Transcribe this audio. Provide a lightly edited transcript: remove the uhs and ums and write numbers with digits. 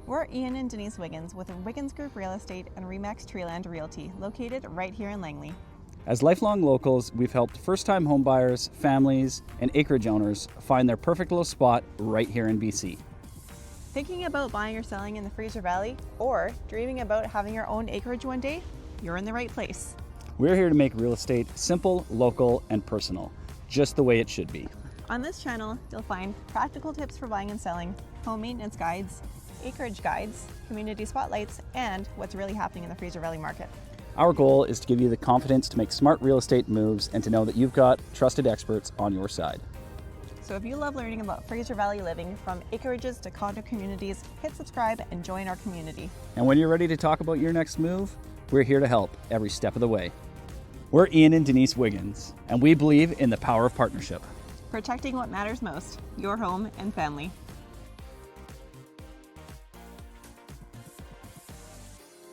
We're Ian and Denise Wiggins with Wiggins Group Real Estate and Treeland Realty, located right here in Langley. As lifelong locals, we've helped first-time homebuyers, families, and acreage owners find their perfect little spot right here in BC. Thinking about buying or selling in the Fraser Valley, or dreaming about having your own acreage one day? You're in the right place. We're here to make real estate simple, local, and personal, just the way it should be. On this channel, you'll find practical tips for buying and selling, home maintenance guides, acreage guides, community spotlights, and what's really happening in the Fraser Valley market. Our goal is to give you the confidence to make smart real estate moves and to know that you've got trusted experts on your side. So if you love learning about Fraser Valley living, from acreages to condo communities, hit subscribe and join our community. And when you're ready to talk about your next move, we're here to help every step of the way. We're Ian and Denise Wiggins, and we believe in the power of partnership. Protecting what matters most, your home and family.